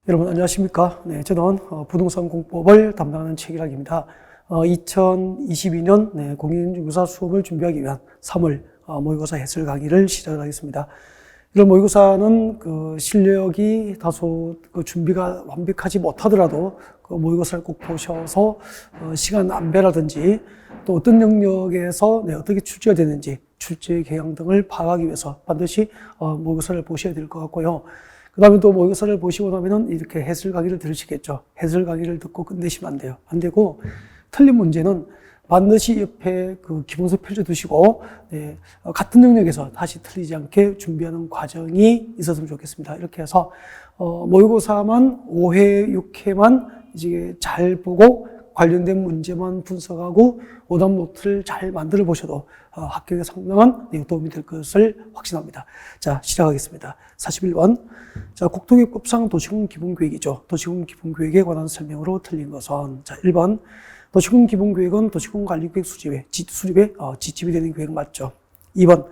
여러분 안녕하십니까? 네, 저는 부동산 공법을 담당하는 최기락입니다. 2022년 공인중개사 수업을 준비하기 위한 3월 모의고사 해설 강의를 시작하겠습니다. 이런 모의고사는 실력이 다소 준비가 완벽하지 못하더라도 모의고사를 꼭 보셔서 시간 안배라든지 또 어떤 영역에서 어떻게 출제가 되는지 출제 경향 등을 파악하기 위해서 반드시 모의고사를 보셔야 될 것 같고요. 그 다음에 또 모의고사를 보시고 나면은 이렇게 해설 강의를 들으시겠죠. 해설 강의를 듣고 끝내시면 안 돼요. 안 되고, 틀린 문제는 반드시 옆에 기본서 펼쳐 두시고, 같은 영역에서 다시 틀리지 않게 준비하는 과정이 있었으면 좋겠습니다. 이렇게 해서, 모의고사만 5회, 6회만 이제 잘 보고, 관련된 문제만 분석하고, 오답 노트를 잘 만들어 보셔도 합격에 상당한 도움이 될 것을 확신합니다. 자, 시작하겠습니다. 41번. 자, 국토교육법상 도시군 기본계획이죠. 도시군 기본계획에 관한 설명으로 틀린 것은. 자, 1번. 도시군 기본계획은 도시군 관리계획 수립에 지침이 되는 계획 맞죠. 2번.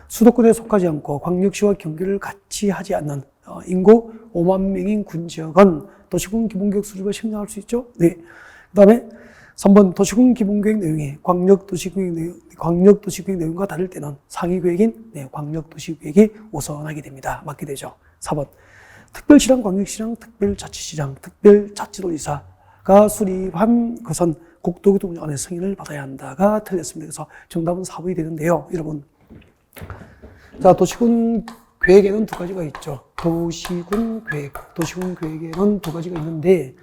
수도권에 속하지 않고 광역시와 경계를 같이 하지 않는 인구 5만 명인 군지역은 도시군 기본계획 수립을 신청할 수 있죠. 네. 그 다음에 3번 도시군 기본계획 내용이 광역도시계획 내용과 다를 때는 상위계획인 광역도시계획이 우선하게 됩니다. 맞게 되죠. 4번 특별시랑 광역시랑 특별자치시랑 특별자치도지사가 수립한 것은 국토교통장관의 승인을 받아야 한다가 틀렸습니다. 그래서 정답은 4번이 되는데요. 여러분, 자, 도시군 계획에는 두 가지가 있죠. 도시군 계획에는 두 가지가 있는데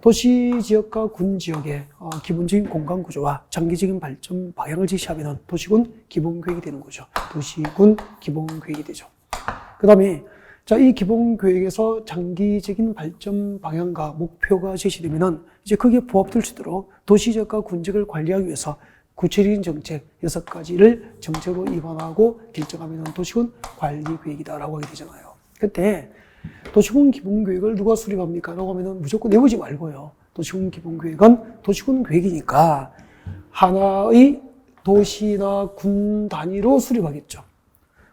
도시지역과 군지역의 기본적인 공간구조와 장기적인 발전 방향을 제시하면 도시군 기본계획이 되는 거죠. 도시군 기본계획이 되죠. 그 다음에 자, 이 기본계획에서 장기적인 발전 방향과 목표가 제시되면 이제 거기에 부합될 수 있도록 도시지역과 군지역을 관리하기 위해서 구체적인 정책 6가지를 정책으로 입안하고 결정하면 도시군 관리계획이다라고 하게 되잖아요. 그때 도시군 기본계획을 누가 수립합니까? 라고 하면 무조건 내보지 말고요. 도시군 기본계획은 도시군 계획이니까 하나의 도시나 군 단위로 수립하겠죠.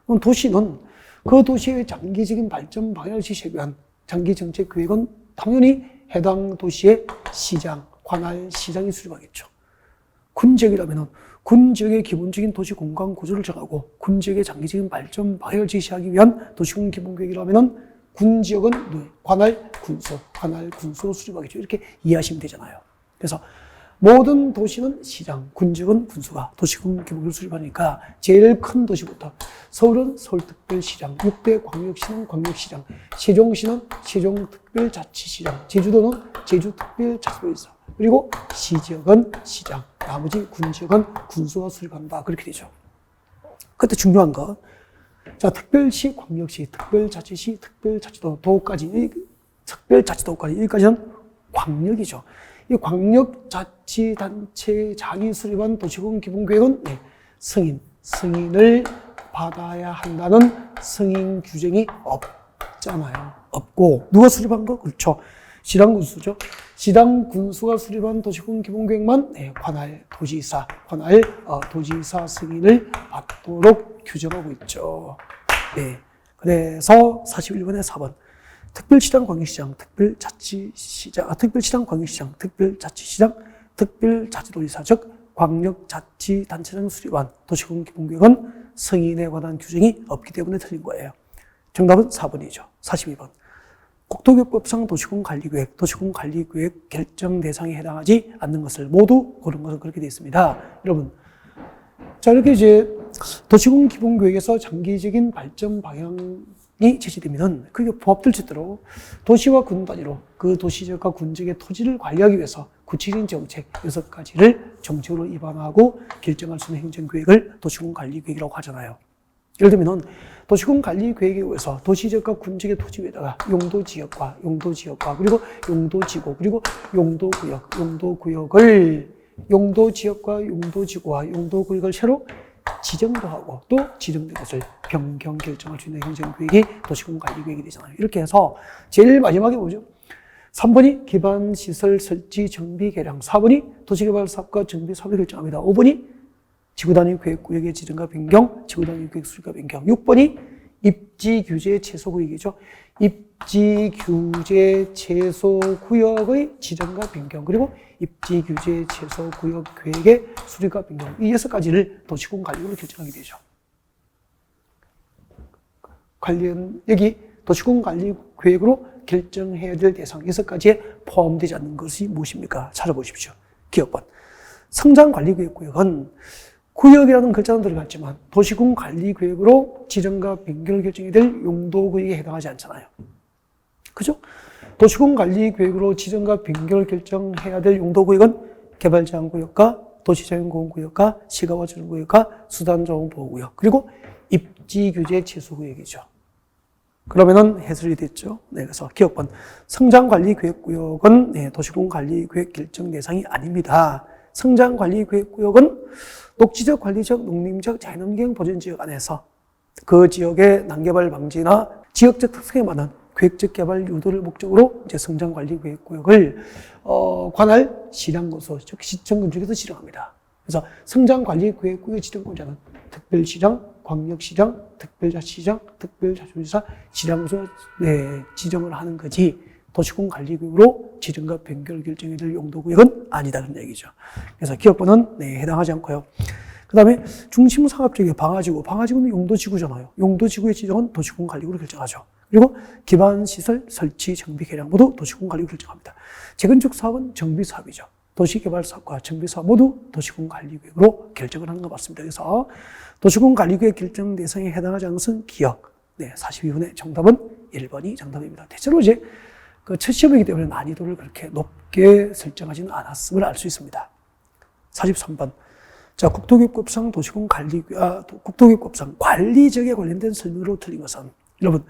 그럼 도시는 그 도시의 장기적인 발전 방향을 제시하기 위한 장기 정책 계획은 당연히 해당 도시의 시장, 관할 시장이 수립하겠죠. 군지역이라면 군지역의 기본적인 도시 공간 구조를 정하고 군지역의 장기적인 발전 방향을 제시하기 위한 도시군 기본계획이라면 군지역은 관할 군수로 수립하겠죠. 이렇게 이해하시면 되잖아요. 그래서 모든 도시는 시장, 군지역은 군수가 도시군 기본계획을 수립하니까 제일 큰 도시부터 서울은 서울특별시장, 6대 광역시는 광역시장, 세종시는 세종특별자치시장, 제주도는 제주특별자치도지사, 그리고 시지역은 시장, 나머지 군지역은 군수가 수립한다. 그렇게 되죠. 그때 중요한 거. 자, 특별시, 광역시, 특별자치시, 특별자치도까지, 여기까지는 광역이죠. 이 광역자치단체장이 수립한 도시군 기본계획은 승인을 받아야 한다는 승인 규정이 없잖아요. 없고, 누가 수립한 거? 그렇죠. 시당군수죠. 시당군수가 수립한 도시군 기본계획만 관할 도지사 승인을 받도록 규정하고 있죠. 네. 그래서 41번에 4번. 특별시장, 광역시장, 특별시장, 광역시장, 특별자치시장, 특별자치도지사, 즉 광역자치단체장 수립한 도시군 기본계획은 승인에 관한 규정이 없기 때문에 틀린 거예요. 정답은 4번이죠. 42번. 국토교육법상 도시군 관리계획 결정 대상에 해당하지 않는 것을 모두 고른 것은 그렇게 되어 있습니다. 여러분, 자, 이렇게 이제 도시군 기본계획에서 장기적인 발전 방향이 제시되면 그게 부합될 수 있도록 도시와 군 단위로 그 도시지역과 군지역의 토지를 관리하기 위해서 구체적인 정책 6가지를 정책으로 입안하고 결정할 수 있는 행정계획을 도시군 관리계획이라고 하잖아요. 예를 들면 도시군 관리계획에 의해서 도시지역과 군지역의 토지 위에다가 용도지역과 그리고 용도지구 그리고 용도지역과 용도지구와 용도구역을 새로 지정도 하고 또 지정된 것을 변경 결정할 수 있는 행정계획이 도시군 관리계획이 되잖아요. 이렇게 해서 제일 마지막에 뭐죠? 3번이 기반시설 설치 정비 개량, 4번이 도시개발사업과 정비 사업을 결정합니다. 5번이 지구단위 계획구역의 지정과 변경, 지구단위 계획 수립과 변경. 6번이 입지 규제 최소 구역이죠. 입지 규제 최소 구역의 지정과 변경, 그리고 입지 규제 최소 구역 계획의 수립과 변경, 이 6가지를 도시군관리구로 결정하게 되죠. 여기 도시군관리계획으로 결정해야 될 대상 6가지에 포함되지 않는 것이 무엇입니까? 찾아보십시오. 기억번. 성장관리구역은 구역이라는 글자는 들어갔지만 도시군관리계획으로 지정과 변경을 결정해야 될 용도구역에 해당하지 않잖아요. 그죠? 도시군관리계획으로 지정과 변경을 결정해야 될 용도구역은 개발제한구역과 도시자연공원구역과 시가와주정구역과 수단자원보호구역, 그리고 입지규제 최소구역이죠. 그러면은 해설이 됐죠. 네, 그래서 기억번. 성장관리계획구역은 도시군관리계획 결정 대상이 아닙니다. 성장관리계획구역은 녹지적, 관리적, 농림적, 자연환경 보전지역 안에서 그 지역의 난개발 방지나 지역적 특성에 맞는 계획적 개발 유도를 목적으로 이제 성장관리계획구역을 관할 시량구소, 즉 시청 근처에서 지정합니다. 그래서 성장관리계획구역 지정권자는 특별시장, 광역시장, 특별자치시장, 특별자치도지사, 시량구소 지정을 하는 거지 도시군관리구역으로 지정과 변경을 결정해야 될 용도구역은 아니다, 그런 얘기죠. 그래서 기업번은 해당하지 않고요. 그 다음에 중심상업지역의 방화지구, 방화지구는 용도지구잖아요. 용도지구의 지정은 도시군관리구로 결정하죠. 그리고 기반시설 설치, 정비, 개량 모두 도시군관리구로 결정합니다. 재건축 사업은 정비사업이죠. 도시개발사업과 정비사업 모두 도시군관리구역으로 결정을 하는 거 맞습니다. 그래서 도시군관리구역 결정 대상에 해당하지 않는 것은 기억. 42번의 정답은 1번이 정답입니다. 대체로 이제 그 첫 시험이기 때문에 난이도를 그렇게 높게 설정하지는 않았음을 알 수 있습니다. 43번. 자, 국토교육법상 국토교육법상 관리적에 관련된 설명으로 틀린 것은, 여러분,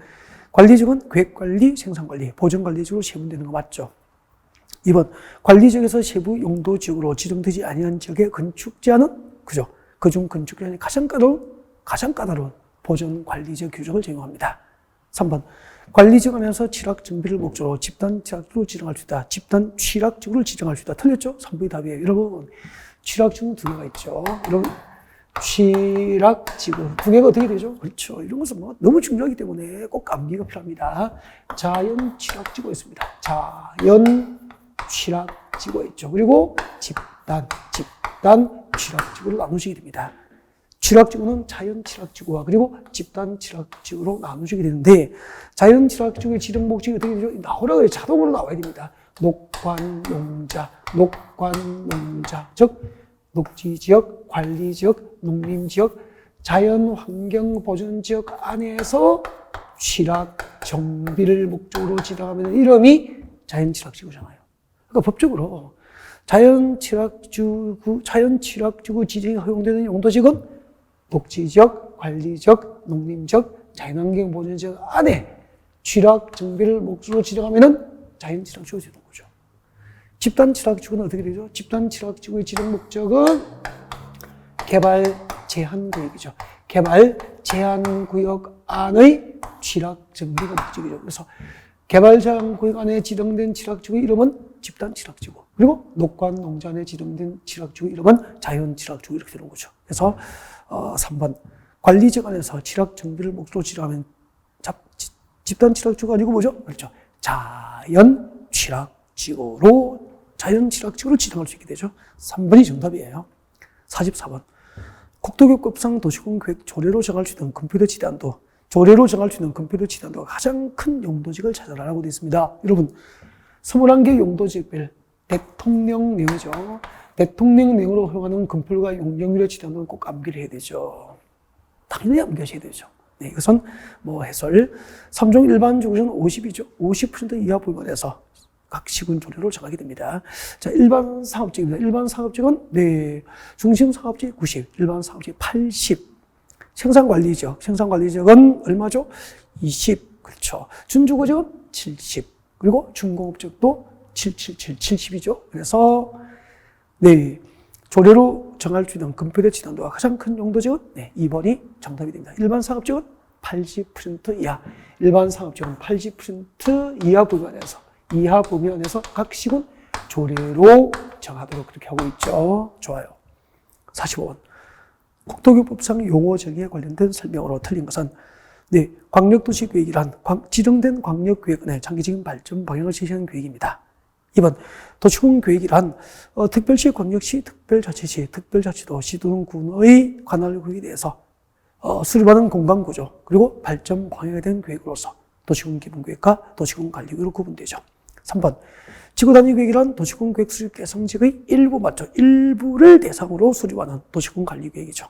관리적은 계획관리, 생산관리, 보전관리적으로 세분되는 거 맞죠? 2번, 관리지역에서 세부 용도지역으로 지정되지 아니한 지역의 건축 제한은, 그죠? 그중 건축 제한이 가장 까다로운 보전관리적 규정을 적용합니다. 3번, 관리지역 안에서 취락 정비를 목적으로 집단 취락지구로 지정할 수 있다. 집단 취락지구를 지정할 수 있다. 틀렸죠? 3번이 답이에요. 여러분, 취락지구는 2개가 있죠. 여러분, 취락지구 2개가 어떻게 되죠? 그렇죠. 이런 것은 뭐 너무 중요하기 때문에 꼭 암기가 필요합니다. 자연 취락지구가 있습니다. 자연 취락지구가 있죠. 그리고 집단 취락지구를 나누시게 됩니다. 취락지구는 자연 취락지구와 그리고 집단 취락지구로 나누시게 되는데, 자연 취락지구의 지정 목적이 어떻게 되죠? 나오라 그래. 자동으로 나와야 됩니다. 녹관농자, 즉 녹지지역, 관리지역, 농림지역, 자연환경보전지역 안에서 취락 정비를 목적으로 지정하면 이름이 자연취락지구잖아요. 그러니까 법적으로 자연취락지구 지정이 허용되는 용도지역은 녹지지역, 관리지역, 농림지역, 자연환경보전지역 안에 취락 정비를 목적으로 지정하면 자연취락지구가 되는 거죠. 집단취락지구는 어떻게 되죠? 집단취락지구의 지정 목적은 개발 제한구역이죠. 개발 제한구역 안의 취락 정비가 목적이죠. 그래서 개발 제한구역 안에 지정된 취락지구 이름은 집단취락지구, 그리고 녹관 농자 안에 지정된 취락지구 이름은 자연취락지구, 이렇게 되는 거죠. 그래서 3번, 관리지역 안에서 취락 정비를 목적으로 지정하면 집단취락지구가 아니고 뭐죠? 그렇죠. 자연취락지구로 지정할 수 있게 되죠. 3번이 정답이에요. 44번. 국토교육법상 도시군계획 조례로 정할 수 있는 컴퓨터 지단도, 조례로 정할 수 있는 컴퓨터 지단도가 가장 큰 용도지역을 찾아라라고 되어 있습니다. 여러분, 21개 용도지역별 대통령령이죠. 대통령령으로 허용하는 건물과 용적률의 지단도는 꼭 암기를 해야 되죠. 당연히 암기하셔야 되죠. 네, 이것은 뭐 해설. 3종 일반 주거지역은 50이죠. 50% 이하 부분에서 각 시군 조례로 정하게 됩니다. 자, 일반 상업지역입니다. 일반 상업지역은 중심 상업지역 90, 일반 상업지역 80. 생산관리지역은 얼마죠? 20. 그렇죠. 준주거지역은 70. 그리고 준공업지역도 70이죠. 그래서 조례로 정할 수 있는 건폐대 지단도가 가장 큰 용도지역은 2번이 정답이 됩니다. 일반 상업지역은 80% 이하. 일반 상업지역은 80% 이하 부면에서 각 시군 조례로 정하도록 그렇게 하고 있죠. 좋아요. 45번. 국토교육법상 용어 정의에 관련된 설명으로 틀린 것은, 네, 광역도시계획이란 지정된 광역계획 내 장기적인 발전 방향을 제시하는 계획입니다. 2번, 도시군계획이란 특별시, 광역시, 특별자치시, 특별자치도, 시도는 군의 관할 구역에 대해서 수립하는 공간구조 그리고 발전 방향에 대한 계획으로서 도시군 기본계획과 도시군 관리계획으로 구분되죠. 3번, 지구단위계획이란 도시군 계획 수립 대상지역의 일부 맞죠. 일부를 대상으로 수립하는 도시군 관리계획이죠.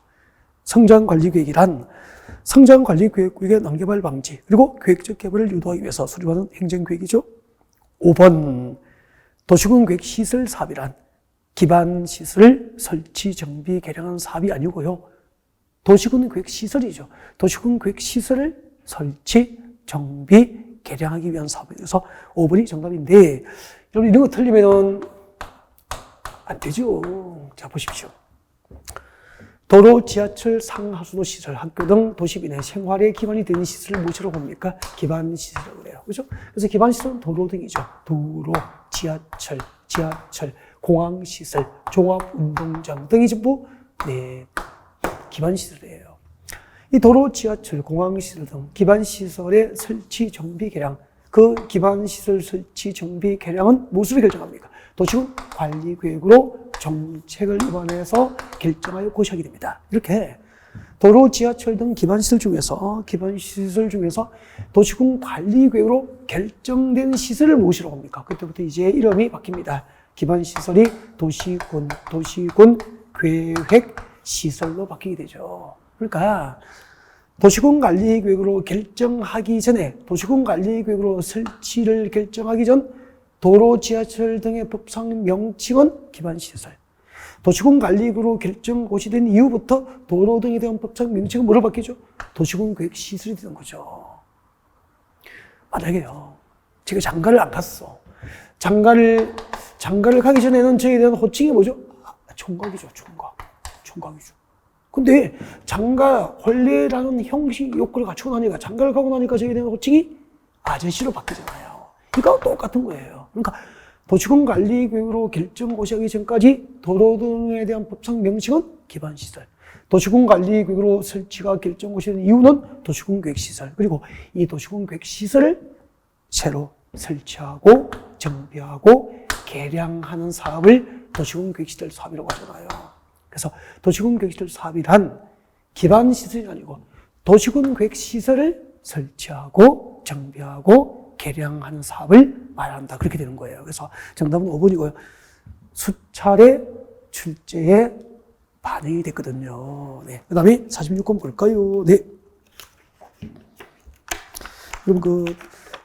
성장관리계획이란 성장관리계획구역의 난개발 방지 그리고 계획적 개발을 유도하기 위해서 수립하는 행정계획이죠. 5번, 도시군 계획 시설 사업이란 기반시설 설치, 정비, 개량하는 사업이 아니고요. 도시군 계획 시설이죠. 도시군 계획 시설을 설치, 정비, 개량하기 위한 사업이어서 5번이 정답인데, 여러분 이런 거 틀리면 안 되죠. 자, 보십시오. 도로, 지하철, 상하수도 시설, 학교 등 도시민의 생활에 기반이 되는 시설을 무엇이라고 봅니까? 기반시설이라고 그래요. 그죠? 그래서 기반시설은 도로 등이죠. 도로, 지하철, 공항시설, 종합운동장 등이 전부, 네, 기반시설이에요. 이 도로, 지하철, 공항시설 등 기반시설의 설치, 정비, 개량, 그 기반시설 설치, 정비, 개량은 무엇으로 결정합니까? 도시군 관리계획으로 정책을 입안해서 결정하여 고시하게 됩니다. 이렇게 도로, 지하철 등 기반시설 중에서 도시군 관리계획으로 결정된 시설을 무엇이라고 합니까? 그때부터 이제 이름이 바뀝니다. 기반시설이 도시군 계획 시설로 바뀌게 되죠. 그러니까 도시군 관리계획으로 결정하기 전에 도시군 관리계획으로 설치를 결정하기 전 도로, 지하철 등의 법상 명칭은 기반시설. 도시군 관리계획으로 결정 고시된 이후부터 도로 등에 대한 법상 명칭은 뭐로 바뀌죠? 도시군 계획 시설이 되는 거죠. 만약에요, 제가 장가를 안 갔어. 장가를 가기 전에는 저에 대한 호칭이 뭐죠? 총각이죠, 총각이죠. 근데 장가,婚礼라는 형식 요건을 갖추고 나니까, 장가를 가고 나니까 저에 대한 호칭이 아저씨로 바뀌잖아요. 그러니까 똑같은 거예요. 그러니까 도시군 관리계획으로 결정 고시하기 전까지 도로 등에 대한 법상 명칭은 기반시설. 도시군 관리계획으로 설치가 결정 고시된 이유는 도시군 계획시설. 그리고 이 도시군 계획시설을 새로 설치하고 정비하고 개량하는 사업을 도시군 계획시설 사업이라고 하잖아요. 그래서 도시군 계획시설 사업이란 기반시설이 아니고 도시군 계획시설을 설치하고 정비하고 개량하는 사업을 말한다. 그렇게 되는 거예요. 그래서 정답은 5번이고요. 수차례 출제에 반영이 됐거든요. 네. 그 다음에 46번 볼까요? 네. 여러분,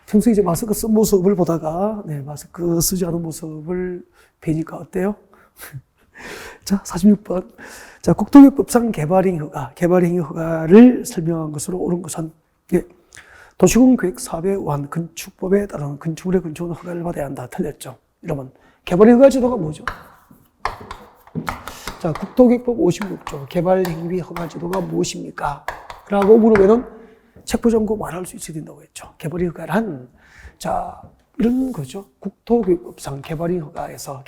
평소에 이제 마스크 쓴 모습을 보다가, 네, 마스크 쓰지 않은 모습을 뵈니까 어때요? 자, 46번. 자, 국토교육법상 개발행위 허가를 설명한 것으로 옳은 것은, 예. 도시군 계획 사업에 의한 건축법에 따른 건축물의 건축은 허가를 받아야 한다. 틀렸죠. 이러면 개발 허가 제도가 뭐죠? 자, 국토계획법 56조 개발 행위 허가 제도가 무엇입니까? 라고 물으면은 책보전고 말할 수 있어야 된다고 했죠. 개발 허가란 자, 이런 거죠. 국토교육법상 개발 허가에서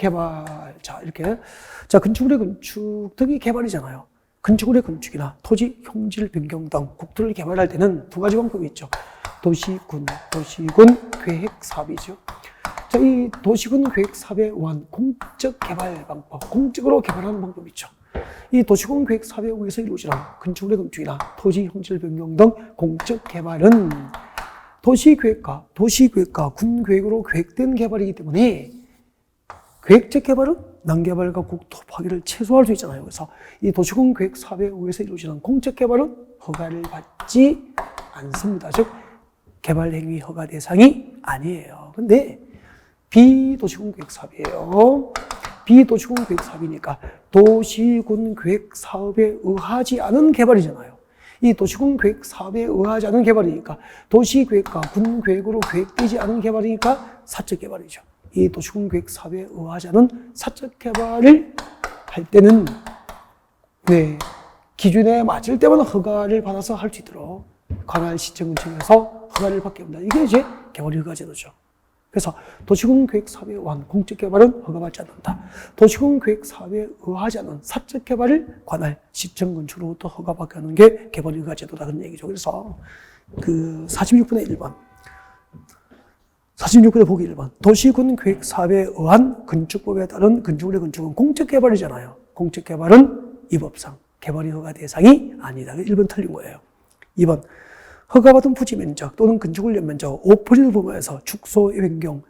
이렇게 자, 건축물의 건축 등이 개발이잖아요. 건축물의 건축이나 토지 형질 변경 등 국토를 개발할 때는 두 가지 방법이 있죠. 도시군 계획 사업이죠. 자, 이 도시군 계획 사업에 의한 공적 개발 방법, 공적으로 개발하는 방법이 있죠. 이 도시군 계획 사업에 의해서 이루어지는 건축물의 건축이나 토지 형질 변경 등 공적 개발은 도시계획과 군계획으로 계획된 개발이기 때문에 계획적 개발은 난개발과 국토 파괴를 최소화할 수 있잖아요. 그래서 이 도시군 계획 사업에 의해서 이루어지는 공적 개발은 허가를 받지 않습니다. 즉 개발 행위 허가 대상이 아니에요. 근데 비도시군 계획 사업이에요. 비도시군 계획 사업이니까 도시군 계획 사업에 의하지 않은 개발이잖아요. 이 도시군 계획 사업에 의하지 않은 개발이니까 도시계획과 군계획으로 계획되지 않은 개발이니까 사적 개발이죠. 이 도시군 계획 사업에 의하지 않은 사적 개발을 할 때는 네, 기준에 맞을 때만 허가를 받아서 할 수 있도록 관할 시청구청에서 허가를 받게 합니다. 이게 이제 개발 허가 제도죠. 그래서 도시군 계획 사업에 의한 공적 개발은 허가받지 않는다. 도시군 계획 사업에 의하지 않은 사적 개발을 관할 시청 건축으로부터 허가받게 하는 게 개발 허가 제도다 그런 얘기죠. 그래서 46분의 1번. 46분의 보기 1번. 도시군 계획 사업에 의한 건축법에 따른 건축물의 건축은 공적개발이잖아요. 공적개발은 이 법상 개발이 허가 대상이 아니다. 1번 틀린 거예요. 2번. 허가받은 부지 면적 또는 건축물 연면적 5%를 범하여서 축소 변경.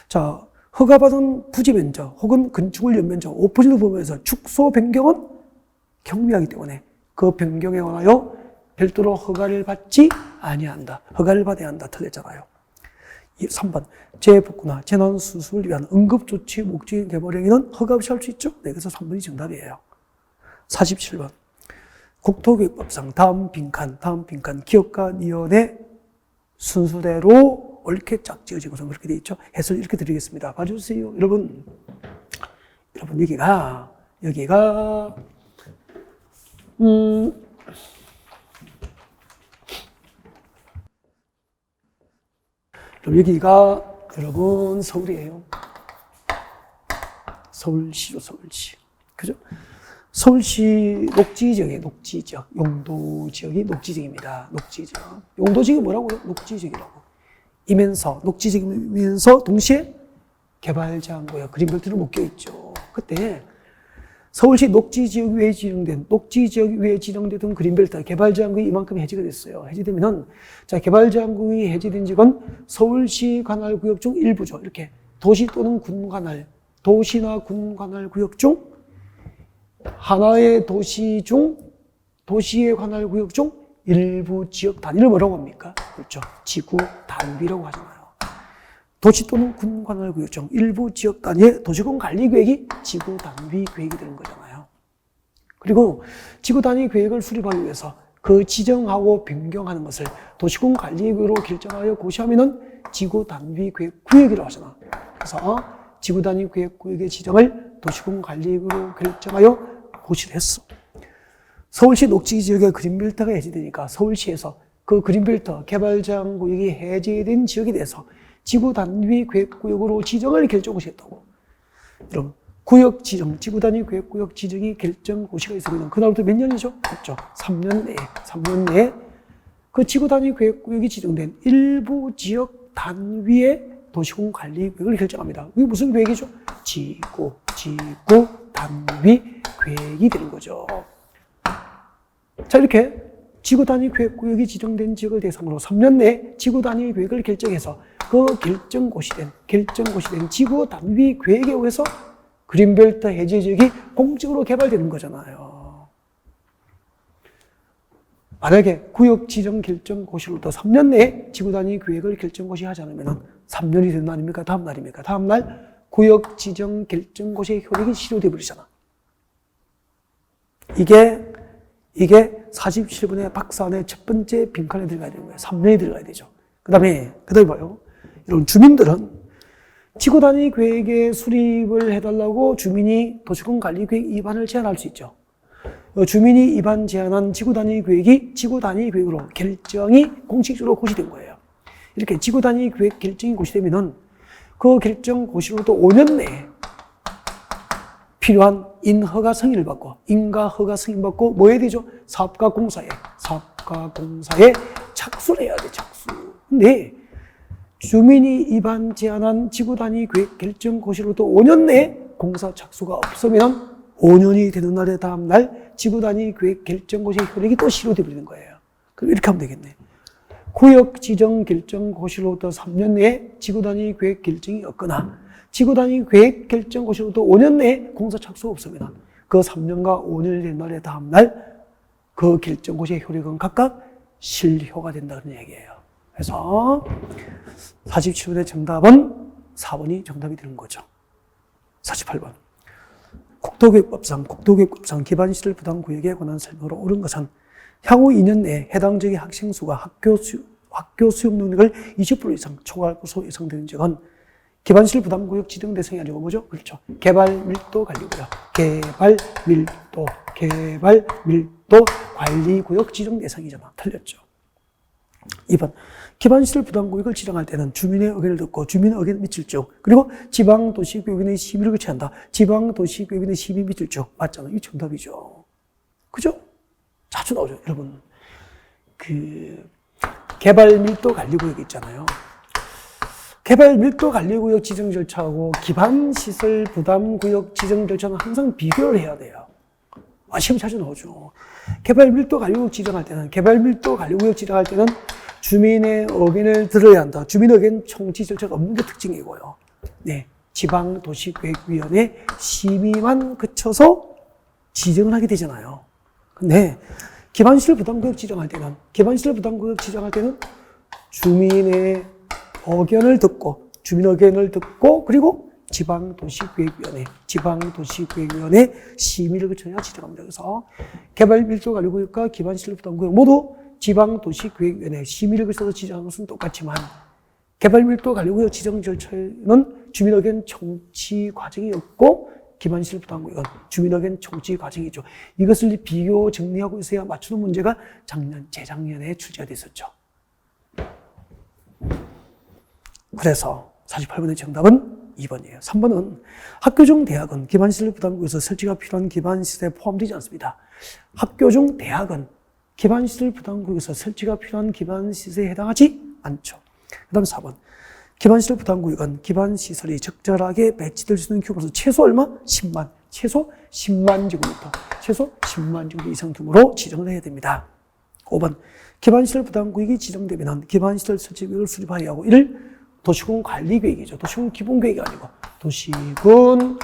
자, 허가받은 부지 면적 혹은 건축물 연면적 5%를 범하여서 축소 변경은 경미하기 때문에 그 변경에 관하여 별도로 허가를 받지 아니한다. 허가를 받아야 한다. 틀렸잖아요. 3번. 재복구나 재난수습을 위한 응급조치 목적인 개발 행위는 허가 없이 할 수 있죠? 네, 그래서 3번이 정답이에요. 47번. 국토교육법상 다음 빈칸 기업가위원회 순서대로 옳게 짝지어진 것은 그렇게 되어 있죠. 해설 이렇게 드리겠습니다. 봐주세요. 여러분 여기가 여러분 서울이에요. 서울시죠, 서울시. 그죠? 서울시 녹지지역, 용도 지역이 녹지지역입니다. 녹지지역. 용도 지역이 뭐라고요? 녹지지역이라고. 이면서, 녹지지역이면서 동시에 개발제한구역, 그린벨트를 묶여 있죠. 그때 서울시 녹지지역 위에 지정되던 그린벨트, 개발제한구역이 이만큼 해제가 됐어요. 해제되면은, 자, 개발제한구역이 해제된 지역은 서울시 관할구역 중 일부죠. 이렇게 도시 또는 군관할, 도시나 군관할 구역 중 하나의 도시의 관할 구역 중 일부 지역 단위를 뭐라고 합니까? 그렇죠. 지구 단위라고 하잖아요. 도시 또는 군 관할 구역 중 일부 지역 단위의 도시군 관리 계획이 지구 단위 계획이 되는 거잖아요. 그리고 지구 단위 계획을 수립하기 위해서 그 지정하고 변경하는 것을 도시군 관리 계획으로 결정하여 고시하면은 지구 단위 계획 구역이라고 하잖아. 그래서 지구 단위 계획 구역의 지정을 도시군 관리 계획으로 결정하여 고시를 했어. 서울시 녹지 지역의 그린벨트가 해제되니까 서울시에서 그 그린벨트 개발제한 구역이 해제된 지역에 대해서 지구 단위 계획 구역으로 지정을 결정고시했다고. 여러분, 구역 지정, 지구 단위 계획 구역 지정이 결정고시가 있으면 그날부터 몇 년이죠? 그렇죠. 3년 내에 그 지구 단위 계획 구역이 지정된 일부 지역 단위의 도시군 관리 계획을 결정합니다. 이게 무슨 계획이죠? 지구 단위 계획이 되는 거죠. 자, 이렇게 지구 단위 계획 구역이 지정된 지역을 대상으로 3년 내에 지구 단위 계획을 결정해서 그 결정고시된 지구 단위 계획에 의해서 그린벨트 해제 지역이 공적으로 개발되는 거잖아요. 만약에 구역 지정 결정고시로부터 3년 내에 지구 단위 계획을 결정고시 하지 않으면 3년이 되는 날입니까? 다음 날입니까? 다음 날 구역 지정 결정고시의 효력이 실효되어 버리잖아. 이게 47분의 박사안의 첫 번째 빈칸에 들어가야 되는 거예요. 3년이 들어가야 되죠. 그 다음에 봐요. 이런 주민들은 지구 단위 계획의 수립을 해달라고 주민이 도시군 관리 계획 위반을 제안할 수 있죠. 주민이 위반 제안한 지구 단위 계획이 지구 단위 계획으로 결정이 공식적으로 고시된 거예요. 이렇게 지구 단위 계획 결정이 고시되면은 그 결정 고시로부터 5년 내에 필요한 인허가 승인을 받고, 인가 허가 승인 받고, 뭐 해야 되죠? 사업가 공사에 착수를 해야 돼, 착수. 근데, 주민이 위반 제안한 지구 단위 계획 결정 고시로부터 5년 내에 공사 착수가 없으면 5년이 되는 날의 다음 날 지구 단위 계획 결정 고시의 효력이 또 실효되어 버리는 거예요. 그럼 이렇게 하면 되겠네. 구역 지정 결정 고시로부터 3년 내에 지구 단위 계획 결정이 없거나 지구 단위 계획 결정 고시로부터 5년 내에 공사 착수가 없으면 그 3년과 5년이 된 날의 다음 날 그 결정 고시의 효력은 각각 실효가 된다 그런 얘기예요. 그래서 47번의 정답은 4번이 정답이 되는 거죠. 48번. 국토교육법상 기반시설 부담구역에 관한 설명으로 옳은 것은 향후 2년 내에 해당 지역의 학생 수가 학교 수용 능력을 20% 이상 초과할 것으로 예상되는 지역은 기반시설 부담구역 지정 대상이 아니고 뭐죠? 그렇죠. 개발밀도 관리구역. 개발밀도 관리구역 지정 대상이잖아. 틀렸죠. 2번. 기반시설 부담구역을 지정할 때는 주민의 의견을 듣고 주민의 의견을 미칠 적, 그리고 지방도시교육위원회의 심의를 거쳐야 한다. 지방도시교육위원회의 심의 미칠 적. 맞잖아. 이게 정답이죠. 그죠? 자주 나오죠, 여러분. 개발 밀도 관리구역 있잖아요. 개발 밀도 관리구역 지정 절차하고 기반 시설 부담 구역 지정 절차는 항상 비교를 해야 돼요. 시험 자주 나오죠. 개발 밀도 관리구역 지정할 때는 주민의 의견을 들어야 한다. 주민 의견 청취 절차가 없는 게 특징이고요. 네. 지방도시계획위원회 심의만 거쳐서 지정을 하게 되잖아요. 근데 기반시설 부담구역 지정할 때는 주민의 의견을 듣고 그리고 지방도시계획위원회 심의를 거쳐야 지정합니다. 그래서 개발밀도관리구역과 기반시설 부담구역 모두 지방도시계획위원회 심의를 거쳐서 지정한 것은 똑같지만 개발밀도관리구역 지정 절차에는 주민의견 청취 과정이 없고 기반시설 부담구역은 주민의견 청취 과정이죠. 이것을 비교 정리하고 있어야 맞추는 문제가 재작년에 출제가 됐었죠. 그래서 48번의 정답은 2번이에요. 3번은 학교 중 대학은 기반시설 부담구역에서 설치가 필요한 기반시설에 포함되지 않습니다. 학교 중 대학은 기반시설 부담구역에서 설치가 필요한 기반시설에 해당하지 않죠. 그 다음 4번. 기반시설 부담구역은 기반시설이 적절하게 배치될 수 있는 규모에서 최소 얼마? 10만. 최소 10만 제곱미터 이상 규모로 지정을 해야 됩니다. 5번. 기반시설 부담구역이 지정되면 기반시설 설치 계획을 수립하여야 하고 이를 도시군 관리계획이죠. 도시군 기본계획이 아니고 도시군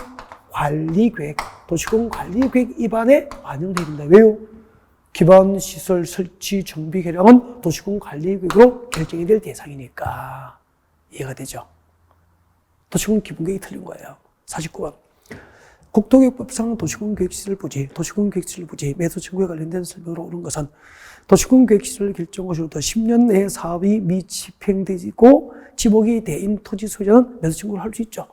관리계획 입안에 반영되어야 됩니다. 왜요? 기반시설 설치 정비 계량은 도시군 관리계획으로 결정이 될 대상이니까 이해가 되죠. 도시군 기본계획이 틀린 거예요. 49번. 국토교육법상 도시군 계획시설 부지, 매수 청구에 관련된 설명으로 오른 것은 도시군 계획시설 결정고시로부터 10년 내에 사업이 미집행되고 지목이 대인 토지 소유자는 매수 청구를 할 수 있죠.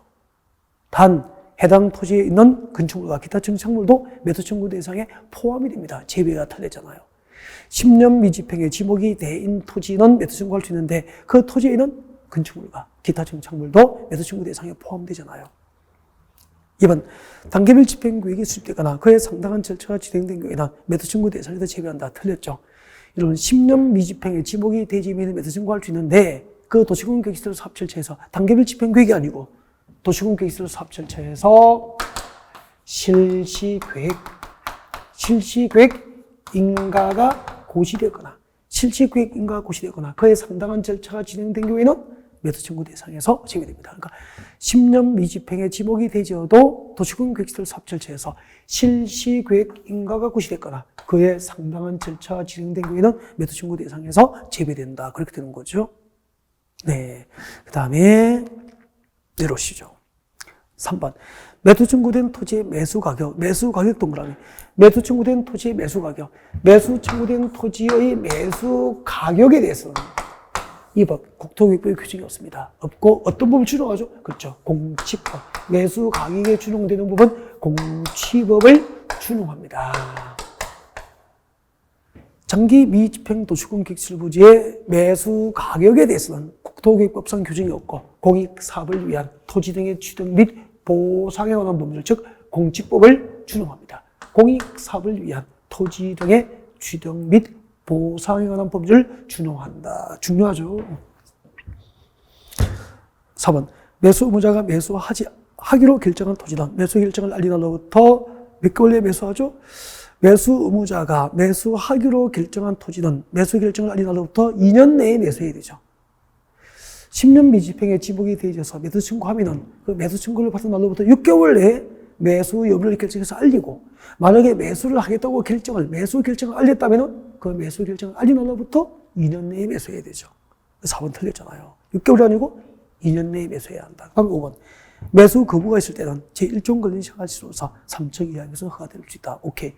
단 해당 토지에 있는 건축물과 기타 정착물도 매수 청구 대상에 포함이 됩니다. 제외가 틀렸잖아요. 10년 미집행에 지목이 대인 토지는 매수 청구할 수 있는데 그 토지에 있는 건축물과 기타 정착물도 매수 청구 대상에 포함되잖아요. 2번, 단계별 집행계획이 수립되거나 그에 상당한 절차가 진행된 경우에는 매수 청구 대상에서 제외한다. 틀렸죠. 이런 10년 미집행에 지목이 되지면 매수 청구할 수 있는데 그 도시군 계획시설 사업 절차에서 단계별 집행계획이 아니고 도시군 계획시설 사업 절차에서 실시계획 인가가 고시되거나 그에 상당한 절차가 진행된 경우에는 매수 청구 대상에서 제외됩니다. 그러니까 10년 미집행에 지목이 되지어도 도시군 계획시설 사업 절차에서 실시계획 인가가 고시됐거나 그에 상당한 절차가 진행된 경우에는 매수 청구 대상에서 제외된다. 그렇게 되는 거죠. 네. 그 다음에 내려오시죠. 3번. 매수 청구된 토지의 매수 가격 동그라미. 매수 청구된 토지의 매수 가격. 매수 청구된 토지의 매수 가격에 대해서는 2번. 국토교육부의 규정이 없습니다. 없고 어떤 부분을 준용하죠? 그렇죠. 공치법. 매수 가격에 준용되는 부분 공치법을 준용합니다. 장기 미집행 도시군 계획시설 부지의 매수 가격에 대해서는 국토교육법상 규정이 없고 공익사업을 위한 토지 등의 취득 및 보상에 관한 법률, 즉 공치법을 준용합니다. 공익사업을 위한 토지 등의 취득 및 보상에 관한 법률을 준용한다. 중요하죠. 4번. 매수 의무자가 매수하기로 결정한 토지는 매수 결정을 알린 날로부터 몇 개월 내에 매수하죠? 매수 의무자가 매수하기로 결정한 토지는 매수 결정을 알린 날로부터 2년 내에 매수해야 되죠. 10년 미집행에 지목이 되어져서 매수 청구하면은 그 매수 청구를 받은 날로부터 6개월 내에 매수 여부를 결정해서 알리고, 만약에 매수를 하겠다고 매수 결정을 알렸다면은 그 매수 결정을 알린 날로부터 2년 내에 매수해야 되죠. 4번 틀렸잖아요. 6개월이 아니고 2년 내에 매수해야 한다. 그럼 5번. 매수 거부가 있을 때는 제1종 권리시효가 3층 이하에서 허가될 수 있다. 오케이.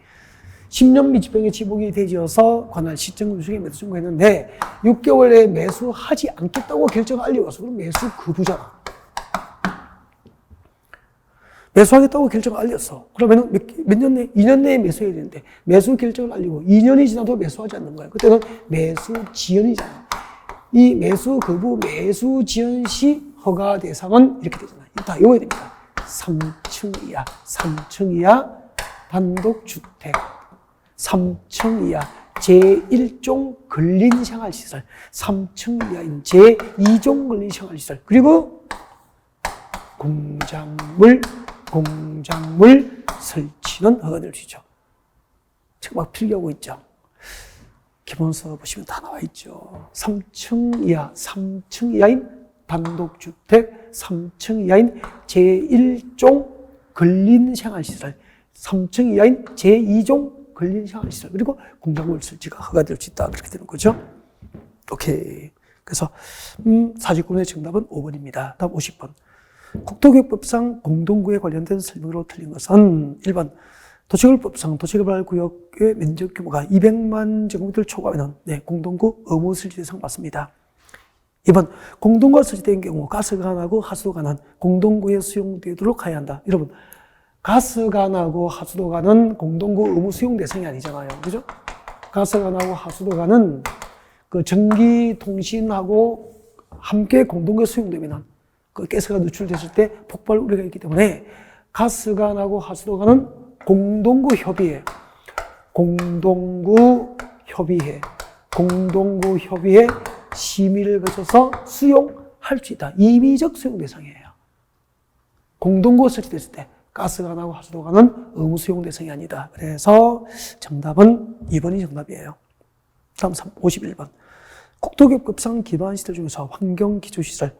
10년 미집행에 지목이 되어서 관할 시청 중에 매수 청구했는데 6개월 내에 매수하지 않겠다고 결정을 알려와서 그럼 매수 거부잖아. 매수하겠다고 결정을 알렸어. 그러면은 몇 년 내에? 2년 내에 매수해야 되는데 매수 결정을 알리고 2년이 지나도 매수하지 않는 거야. 그때는 매수 지연이잖아. 이 매수 거부, 매수 지연 시 허가 대상은 이렇게 되잖아. 이거 다 외워야 됩니다. 3층 이하 단독주택, 3층 이하 제1종 근린생활시설, 3층 이하인 제2종 근린생활시설, 그리고 공작물 설치는 허가될 수 있죠. 지금 막 필기하고 있죠. 기본서 보시면 다 나와 있죠. 3층 이하인 단독주택, 3층 이하인 제1종 근린생활시설, 3층 이하인 제2종 근린생활시설, 그리고 공작물 설치가 허가될 수 있다. 그렇게 되는 거죠. 오케이. 그래서, 사직구문의 정답은 5번입니다. 다음 50번. 국토교육법상 공동구에 관련된 설명으로 틀린 것은 1번. 도시개발법상 도시개발구역의 면적 규모가 200만 제곱미터를 초과하면 공동구 의무 설치 대상 맞습니다. 2번. 공동구가 설치된 경우 가스관하고 하수도관은 공동구에 수용되도록 해야 한다. 여러분, 가스관하고 하수도관은 공동구 의무 수용 대상이 아니잖아요. 그죠? 가스관하고 하수도관은 그 전기통신하고 함께 공동구에 수용되면 그 가스가 누출됐을 때 폭발 우려가 있기 때문에 가스관하고 하수도관은 공동구 협의회 심의를 거쳐서 수용할 수 있다. 임의적 수용 대상이에요. 공동구 설치됐을 때 가스관하고 하수도관은 의무 수용 대상이 아니다. 그래서 정답은 2번이 정답이에요. 다음 51번. 국토교육법상 기반시설 중에서 환경기초시설에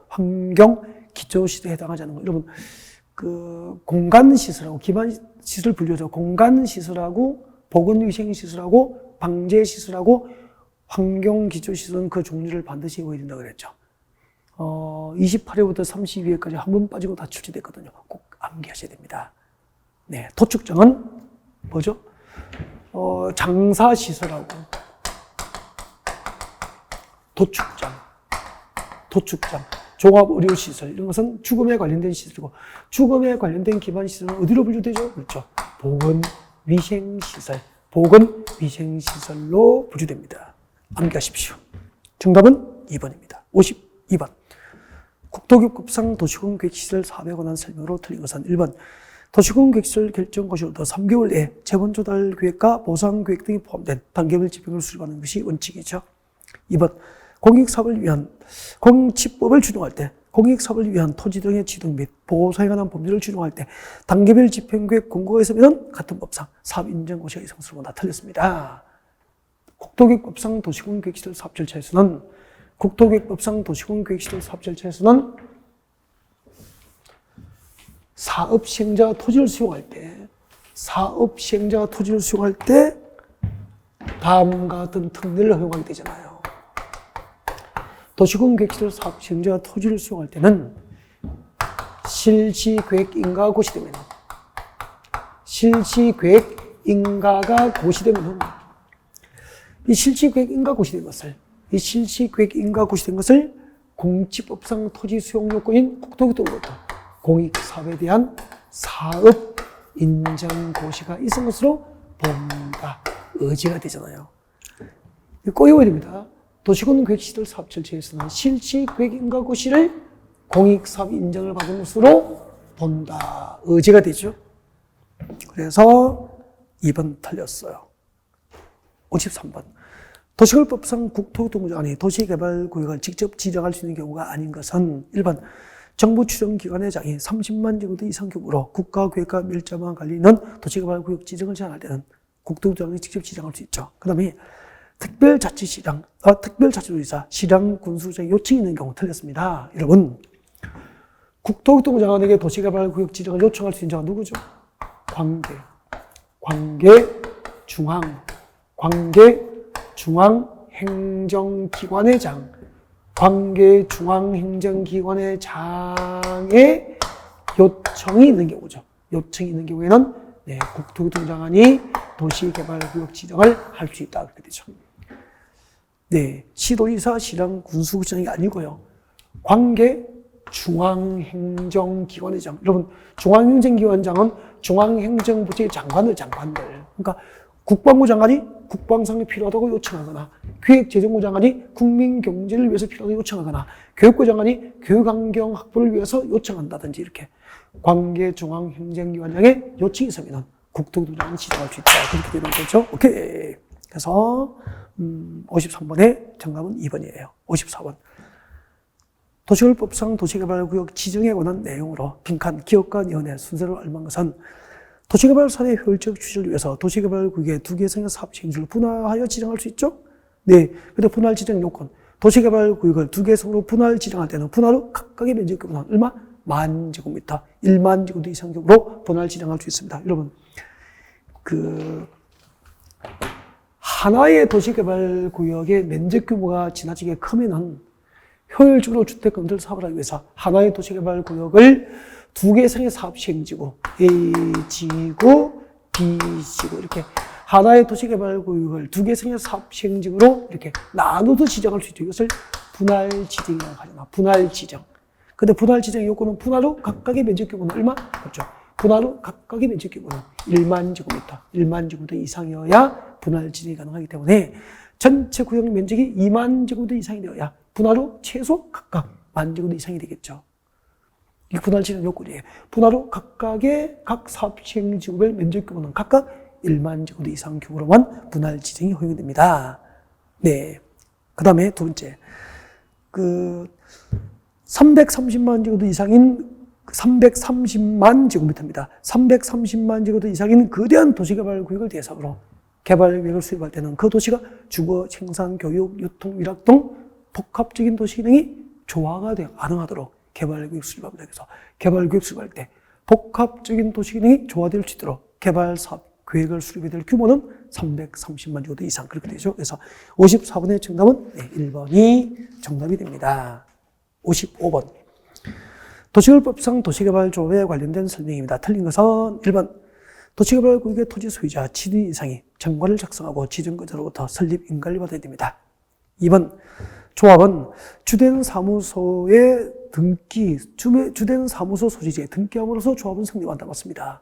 해당하지 않는 거. 여러분, 그 공간시설하고 기반시설 분류죠. 공간시설하고 보건위생시설하고 방제시설하고 환경기초시설은 그 종류를 반드시 외워야 된다고 그랬죠. 28회부터 32회까지 한 번 빠지고 다 출제됐거든요. 꼭 암기하셔야 됩니다. 네, 도축장은 뭐죠? 장사시설하고 도축장, 종합의료시설, 이런 것은 죽음에 관련된 시설이고, 죽음에 관련된 기반시설은 어디로 분류되죠? 그렇죠. 보건위생시설로 분류됩니다. 암기하십시오. 정답은 2번입니다. 52번. 국토교육법상 도시공계획시설 사업에 관한 설명으로 틀린 것은 1번. 도시공계획시설 결정 거시로부터 3개월 내에 재본조달 계획과 보상 계획 등이 포함된 단계별 집행을 수립하는 것이 원칙이죠. 2번. 공익사업을 위한 공익지법을 준용할 때, 공익사업을 위한 토지 등의 취득 및 보호사에 관한 법률을 준용할 때 단계별 집행계획 공고가 있으면 같은 법상 사업인정고시가 이성스러운 다 틀렸습니다. 국토교육법상 도시공계획시설 사업 절차에서는 사업시행자가 토지를 수용할 때 다음과 같은 특례를 허용하게 되잖아요. 도시공계획시설 사업 시행자가 토지를 수용할 때는 실시계획인가가 고시되면 이 실시계획인가 고시된 것을 공지법상 토지 수용 요건인 국토교통부로부터 공익사업에 대한 사업 인정고시가 있은 것으로 본다. 의지가 되잖아요. 꼭 외워야 됩니다. 도시공계획시설 사업 절차에서는 실시계획인가 고시를 공익사업 인정을 받은 것으로 본다. 의지가 되죠. 그래서 2번 틀렸어요. 53번. 도시개발법상 국토교통부장이 도시개발구역을 직접 지정할 수 있는 경우가 아닌 것은 1번. 정부 추정기관의 장이 30만 제곱미터 이상 규모로 국가계획과 밀접한 관리는 도시개발구역 지정을 제한할 때는 국토교통부장이 직접 지정할 수 있죠. 그 다음에 특별자치도지사, 시장, 군수장의 요청이 있는 경우 틀렸습니다. 여러분, 국토교통부 장관에게 도시개발구역 지정을 요청할 수 있는 자가 누구죠? 관계중앙행정기관의 장, 관계중앙행정기관의 장의 요청이 있는 경우죠. 요청이 있는 경우에는 국토교통부 장관이 도시개발구역 지정을 할 수 있다. 그렇게 되죠. 시도지사, 시장, 군수구청이 아니고요. 관계중앙행정기관의 장. 여러분, 중앙행정기관장은 중앙행정부처의 장관들. 그러니까 국방부 장관이 국방상이 필요하다고 요청하거나, 기획재정부 장관이 국민경제를 위해서 필요하다고 요청하거나, 교육부 장관이 교육환경 확보를 위해서 요청한다든지 이렇게 관계중앙행정기관장의 요청이 있으면 국토교통부장이 지정할 수 있다. 그렇게 되는 거죠. 오케이. 그래서 53번의 정답은 2번이에요. 54번. 도시개발법상 도시개발구역 지정에 관한 내용으로 빈칸 기업과 연의 순서를 알맞은 것은 도시개발 사업의 효율적 추진을 위해서 도시개발구역의 두 개 이상의 사업 시행지를 분할하여 지정할 수 있죠? 네. 근데 분할 지정 요건. 도시개발구역을 두 개 이상으로 분할 지정할 때는 분할 후 각각의 면적 규모는 얼마? 10,000제곱미터, 10,000제곱미터 이상 규모로 분할 지정할 수 있습니다. 여러분, 하나의 도시개발구역의 면적 규모가 지나치게 크면은 효율적으로 주택건설 사업을 하기 위해서 하나의 도시개발구역을 두 개 이상의 사업 시행지구, A지구, B지구 이렇게 하나의 도시개발구역을 두 개 이상의 사업 시행지구로 이렇게 나눠서 지정할 수 있죠. 이것을 분할 지정이라고 하잖아. 분할 지정. 근데 분할 지정의 요건은 분할 후 각각의 면적 규모는 얼마? 그렇죠. 분할 후 각각의 면적 규모는 10,000제곱미터, 10,000제곱미터 이상이어야 분할 지정이 가능하기 때문에 전체 구역 면적이 20,000제곱미터 이상이 되어야 분할 후 최소 각각 10,000제곱미터 이상이 되겠죠. 이 분할 지정 요건이에요. 분할 후 각각의 각 사업 시행지구별 면적 규모는 각각 10,000제곱미터 이상 규모로만 분할 지정이 허용이 됩니다. 네. 그 다음에 두 번째. 330만 제곱미터 이상인 330만 제곱미터입니다. 330만 제곱미터 이상인 거대한 도시개발 구역을 대상으로 개발 계획을 수립할 때는 그 도시가 주거, 생산, 교육, 유통, 위락 등 복합적인 도시 기능이 조화가 가능하도록 개발 계획 수립합니다. 그래서 개발 계획 수립할 때 복합적인 도시 기능이 조화될 수 있도록 개발 사업 계획을 수립해야 될 규모는 330만 제곱미터 이상 그렇게 되죠. 그래서 54번의 정답은 1번이 정답이 됩니다. 55번. 도시개발법상 도시개발조합에 관련된 설명입니다. 틀린 것은 1번. 도시개발구역의 토지 소유자 7인 이상이 정관을 작성하고 지정거주로부터 설립 인가를 받아야 됩니다. 2번. 조합은 주된 사무소의 주된 사무소 소지지에 등기함으로써 조합은 성립한다. 맞습니다.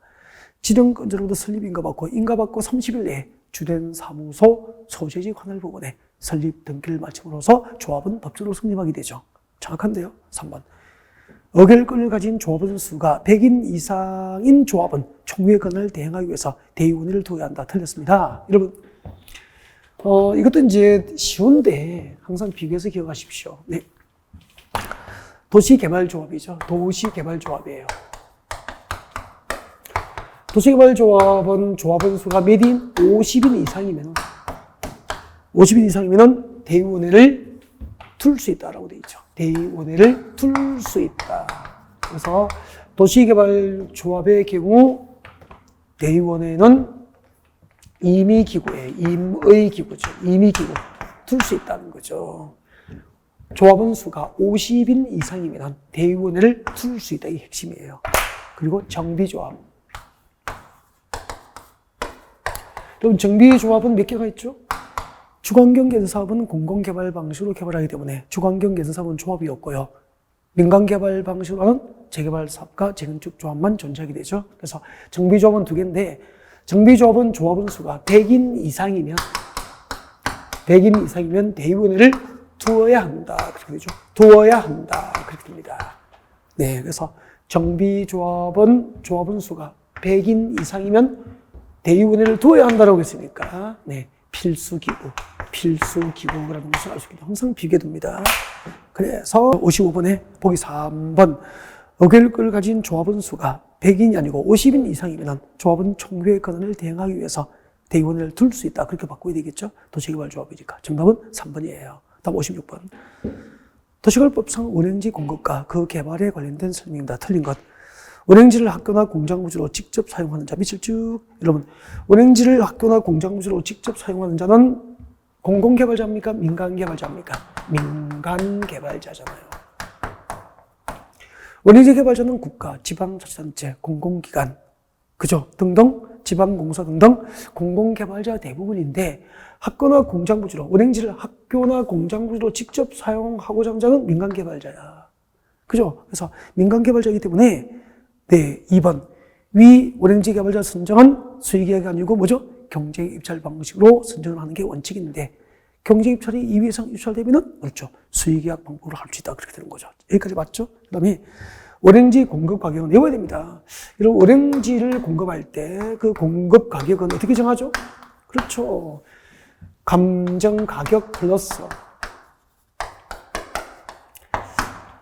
지정건조로부터 설립 인가받고 30일 내에 주된 사무소 소재지 관할 부분에 설립 등기를 마침으로써 조합은 법적으로 성립하게 되죠. 정확한데요. 3번. 의결권을 가진 조합원 수가 100인 이상인 조합은 총회 권한을 대행하기 위해서 대의원회를 두어야 한다. 틀렸습니다. 여러분, 이것도 이제 쉬운데 항상 비교해서 기억하십시오. 네. 도시개발조합이죠. 도시개발조합이에요. 도시개발조합은 조합원 수가 몇 인? 50인 이상이면 대의원회를 둘 수 있다라고 되어 있죠. 대의원회를 둘 수 있다. 그래서 도시개발조합의 경우 대의원회는 임의기구예요. 임의기구죠. 임의기구. 둘 수 있다는 거죠. 조합원 수가 50인 이상이면 대의원회를 둘 수 있다. 이게 핵심이에요. 그리고 정비조합. 여러분, 정비조합은 몇 개가 있죠? 주거환경 개선 사업은 공공개발 방식으로 개발하기 때문에 주거환경 개선 사업은 조합이 없고요. 민간개발 방식으로 하는 재개발 사업과 재건축 조합만 존재하게 되죠. 그래서 정비조합은 두 개인데 정비조합은 조합원 수가 100인 이상이면 대의원회를 두어야 한다. 그렇게 되죠. 두어야 한다. 그렇게 됩니다. 네, 그래서 정비조합은 조합원 수가 100인 이상이면 대의원회를 두어야 한다고 했으니까 네. 필수기구라는 것을 알 수 있겠다. 항상 비교됩니다. 그래서 55번에 보기 3번. 의결권을 가진 조합원 수가 100인이 아니고 50인 이상이면 조합은 총회 권한을 대행하기 위해서 대의원회를 둘 수 있다. 그렇게 바꿔야 되겠죠. 도시개발조합이니까. 정답은 3번이에요. 다음 56번. 도시개발법상 운행지 공급과 그 개발에 관련된 설명입니다. 틀린 것. 운행지를 학교나 공장부지로 직접 사용하는 자 밑을 쭉. 여러분, 운행지를 학교나 공장부지로 직접 사용하는 자는 공공개발자입니까? 민간개발자입니까? 민간개발자잖아요. 운행지 개발자는 국가, 지방자치단체, 공공기관, 그죠? 등등, 지방공사 등등 공공개발자 대부분인데 학교나 공장부지로, 운행지를 학교나 공장부지로 직접 사용하고자 하는 자는 민간개발자야. 그죠? 그래서 민간개발자이기 때문에 네, 2번. 위 운행지 개발자 선정은 수의계약이 아니고 뭐죠? 경쟁 입찰 방식으로 선정을 하는 게 원칙인데 경쟁 입찰이 2위 이상 입찰되면은 그렇죠. 수의계약 방법으로 할 수 있다. 그렇게 되는 거죠. 여기까지 맞죠? 그 다음에 운행지 공급 가격은 외워야 됩니다. 이런 운행지를 공급할 때 그 공급 가격은 어떻게 정하죠? 그렇죠. 감정 가격 플러스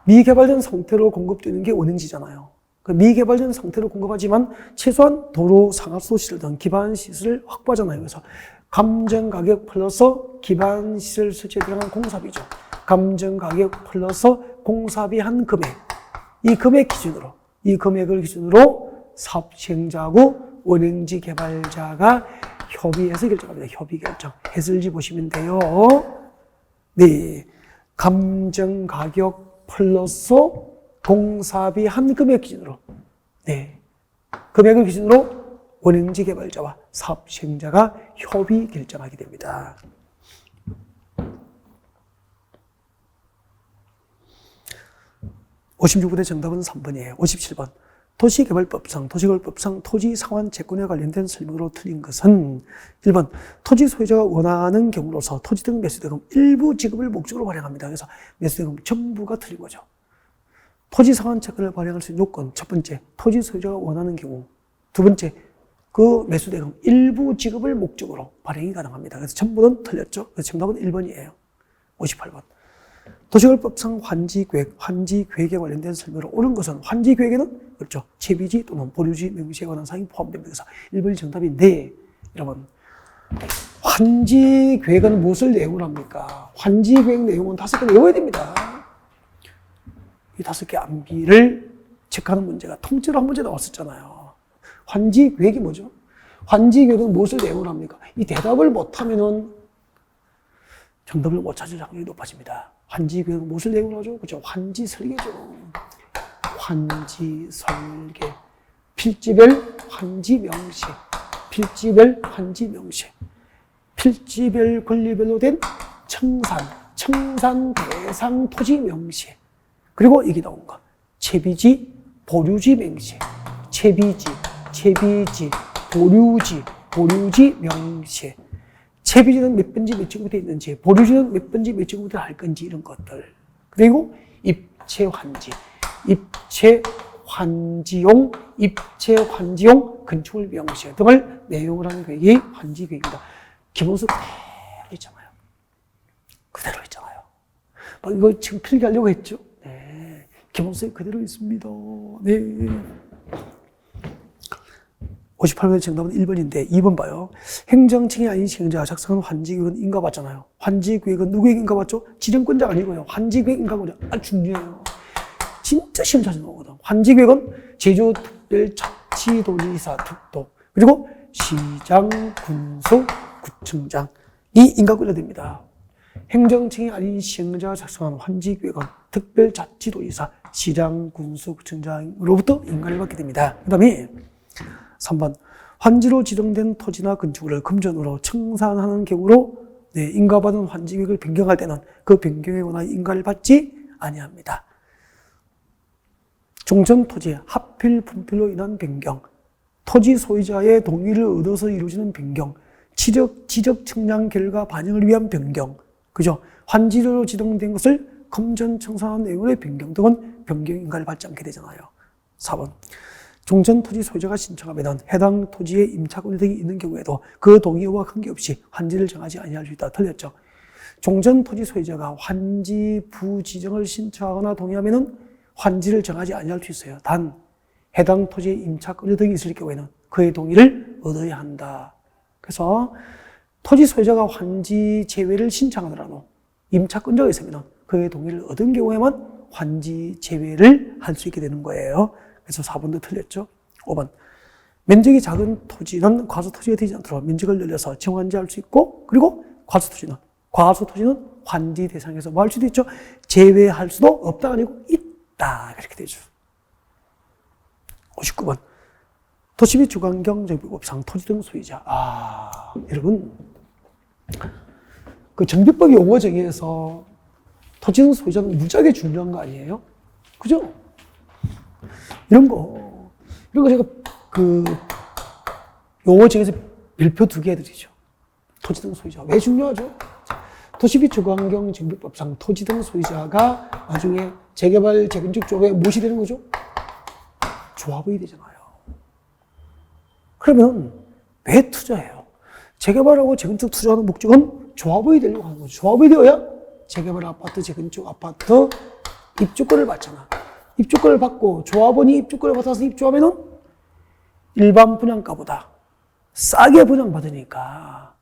미개발된 상태로 공급되는 게 원행지잖아요. 그 미개발된 상태로 공급하지만 최소한 도로, 상업소시설 등 기반시설을 확보하잖아요. 그래서 감정가격 플러스 기반시설 설치에 들어간 공사비죠. 감정가격 플러스 공사비 한 금액. 이 금액을 기준으로 사업 시행자하고 원행지 개발자가 협의해서 결정합니다. 협의 결정. 해설지 보시면 돼요. 네. 감정가격 플러스 공사비 한 금액 기준으로, 네. 금액을 기준으로 원행지 개발자와 사업 시행자가 협의 결정하게 됩니다. (56번의) 정답은 3번이에요. (57번) 도시개발법상 토지 상환 채권에 관련된 설명으로 틀린 것은 1번 토지 소유자가 원하는 경우로서 토지 등 매수대금 일부 지급을 목적으로 발행합니다. 그래서 매수대금 전부가 틀린 거죠. 토지 상환 채권을 발행할 수 있는 요건, 첫 번째 토지 소유자가 원하는 경우, 두 번째 그 매수대금 일부 지급을 목적으로 발행이 가능합니다. 그래서 전부는 틀렸죠. 그래서 정답은 1번이에요. 58번 도시개발법상 환지계획에 관련된 설명으로 옳은 것은 환지계획에는 그렇죠. 채비지 또는 보류지 명시에 관한 사항이 포함됩니다. 그래서 1번이 정답인데, 여러분 환지계획은 무엇을 내용으로 합니까? 환지계획 내용은 5개 외워야 됩니다. 이 5개 암기를 체크하는 문제가 통째로 한 문제 나왔었잖아요. 환지계획이 뭐죠? 환지계획은 무엇을 내용으로 합니까? 이 대답을 못하면은 정답을 못 찾을 확률이 높아집니다. 환지계획은 무엇을 내용으로 하죠? 그렇죠. 환지설계죠. 환지설계. 필지별 환지명시. 필지별 환지명시. 필지별 권리별로 된 청산 대상 토지 명시. 그리고 이게 나온 거. 채비지, 보류지 명시. 채비지, 보류지 명시. 채비지는 몇 번지 몇 제곱미터 있는지, 보류지는 몇 번지 몇 제곱미터 할 건지, 이런 것들. 그리고 입체환지용, 건축물 명시 등을 내용을 하는 계획이 환지계획입니다. 기본수 그대로 있잖아요. 이거 지금 필기하려고 했죠? 네. 기본수 그대로 있습니다. 네. 58번의 정답은 1번인데 2번 봐요. 행정청이 아닌 시행자가 작성한 환지계획은 인가받잖아요. 환지계획은 누구에게 인가받죠? 지정권자가 아니고요. 환지계획 인가권자. 아주 중요해요. 진짜 시험 자주 나오거든. 환지계획은 제주특별자치도지사 특도, 그리고 시장, 군수, 구청장이 인가권자 됩니다. 행정청이 아닌 시행자가 작성한 환지계획은 특별자치도지사, 시장, 군수, 구청장으로부터 인가를 받게 됩니다. 그 다음에 3번 환지로 지정된 토지나 건축물을 금전으로 청산하는 경우로 인가받은 환지계획을 변경할 때는 그 변경에 관한 인가를 받지 아니합니다. 종전 토지의 합필, 분필로 인한 변경, 토지 소유자의 동의를 얻어서 이루어지는 변경, 지적 측량 결과 반영을 위한 변경, 그죠? 환지로 지정된 것을 금전 청산한 내용의 변경 등은 변경 인가를 받지 않게 되잖아요. 4번 종전 토지 소유자가 신청하면 해당 토지에 임차권 등이 있는 경우에도 그 동의와 관계없이 환지를 정하지 아니할 수 있다. 틀렸죠. 종전 토지 소유자가 환지 부지정을 신청하거나 동의하면 환지를 정하지 아니할 수 있어요. 단 해당 토지에 임차권 등이 있을 경우에는 그의 동의를 얻어야 한다. 그래서 토지 소유자가 환지 제외를 신청하더라도 임차권자가 있으면 그의 동의를 얻은 경우에만 환지 제외를 할 수 있게 되는 거예요. 그래서 4번도 틀렸죠. 5번 면적이 작은 토지는 과수토지가 되지 않도록 면적을 늘려서 정환지할 수 있고, 그리고 과수토지는 환지 대상에서 뭐 할 수도 있죠. 제외할 수도 없다가 아니고 있다. 이렇게 되죠. 59번 도시 및 주관경 정비법상 토지 등 소유자. 여러분 그 정비법 용어 정의에서 토지 등 소유자는 무지하게 중요한 거 아니에요? 그죠? 이런 거 제가 그 용어 정에서 별표 2개 해드리죠. 토지 등 소유자. 왜 중요하죠? 도시 및 주거환경 정비법상 토지 등 소유자가 나중에 재개발, 재건축 쪽에 무엇이 되는 거죠? 조합이 되잖아요. 그러면 왜 투자해요? 재개발하고 재건축 투자하는 목적은 조합원이 되려고 하는 거죠. 조합원이 되어야 재개발 아파트, 재건축 아파트 입주권을 받잖아. 입주권을 받고 조합원이 입주권을 받아서 입주하면은 일반 분양가보다 싸게 분양받으니까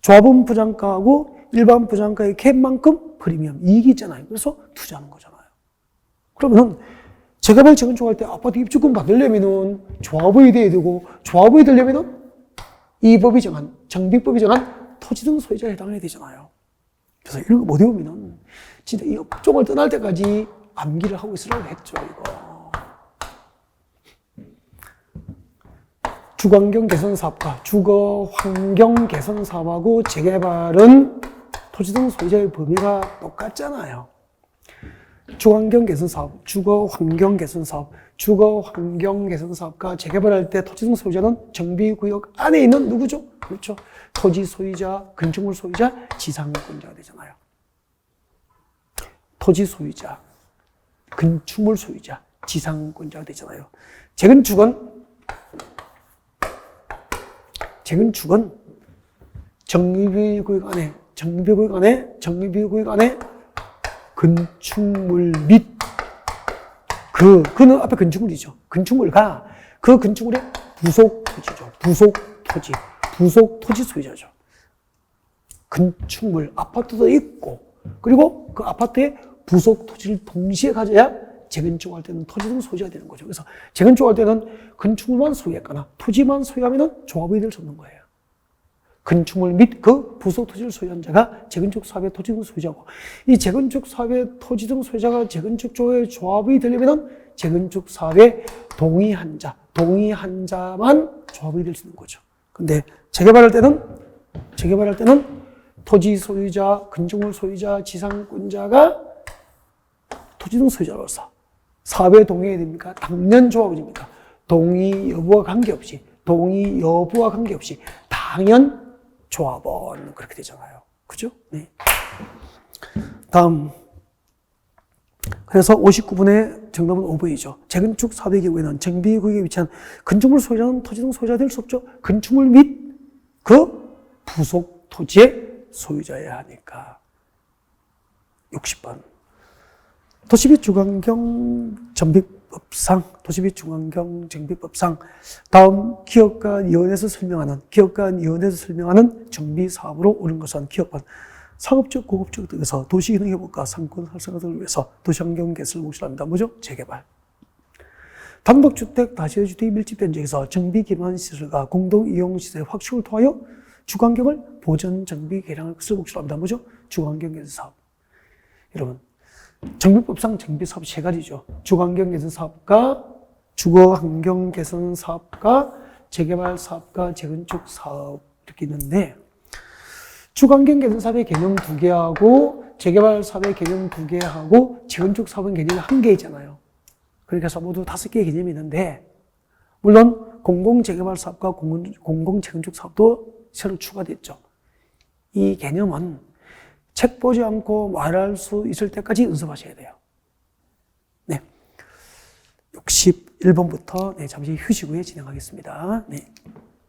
조합원 분양가하고 일반 분양가의 갭만큼 프리미엄 이익이 있잖아요. 그래서 투자하는 거잖아요. 그러면은 재개발 재건축할 때 아파트 입주권 받으려면은 조합원이 돼야 되고 조합원이 되려면은 이 법이 정한, 정비법이 정한 토지 등 소유자에 해당해야 되잖아요. 그래서 이런 거 못 외우면은 진짜 이 업종을 떠날 때까지 암기를 하고 있으라고 했죠, 이거. 주거환경 개선 사업과 주거 환경 개선 사업하고 재개발은 토지 등 소유자의 범위가 똑같잖아요. 주거환경 개선 사업, 주거환경 개선 사업, 주거환경 개선 사업과 재개발할 때 토지 등 소유자는 정비구역 안에 있는 누구죠? 그렇죠. 토지 소유자, 건축물 소유자, 지상권자가 되잖아요. 토지 소유자, 건축물 소유자, 지상권자가 되잖아요. 재건축은 정비구역 안에 건축물 및 그는 앞에 건축물이죠. 건축물과 그 건축물의 부속 토지죠. 부속 토지 소유자죠. 건축물, 아파트도 있고, 그리고 그 아파트의 부속 토지를 동시에 가져야 재건축할 때는 토지 등 소유자가 되는 거죠. 그래서 재건축할 때는 건축물만 소유했거나 토지만 소유하면은 조합의 이익을 줬는 거예요. 건축물 및 그 부속 토지를 소유한 자가 재건축 사업의 토지 등 소유자고, 이 재건축 사업의 토지 등 소유자가 재건축 조의 조합이 되려면은 재건축 사업에 동의한 자만 조합이 될 수 있는 거죠. 근데 재개발할 때는 토지 소유자, 건축물 소유자, 지상권자가 토지 등 소유자로서 사업에 동의해야 됩니까? 당연 조합이 됩니까? 동의 여부와 관계없이 당연 조합원 그렇게 되잖아요. 그죠? 네. 다음. 그래서 59분의 정답은 5번이죠. 재건축 사업의 경우에는 정비구역에 위치한 건축물 소유자는 토지 등 소유자가 될 수 없죠. 건축물 및 그 부속 토지의 소유자여야 하니까. 60번. 도시비 주거환경 정비법상, 다음 기업가위원회에서 설명하는 정비사업으로 옳은 것은 기업은 상업적, 공업적 등에서 도시기능 회복과 상권 활성화 등을 위해서 도시환경 개선을 목표합니다. 뭐죠? 재개발. 단독주택, 다시주택 밀집된 지역에서 정비 기반 시설과 공동이용시설의 확충을 통하여 주거환경을 보전, 정비, 개량할 것을 목표합니다. 뭐죠? 주거환경 개선 사업. 여러분, 정비법상 정비사업 세 가지죠. 주거환경 개선 사업과 재개발 사업과 재건축 사업 이렇게 있는데, 주거환경 개선 사업의 개념 2개하고 재개발 사업의 개념 2개하고 재건축 사업은 개념이 1개이잖아요. 그러니까 해서 모두 5개의 개념이 있는데, 물론 공공재개발 사업과 공공재건축 사업도 새로 추가됐죠. 이 개념은 책 보지 않고 말할 수 있을 때까지 연습하셔야 돼요. 네. 61번부터 잠시 휴식 후에 진행하겠습니다. 네.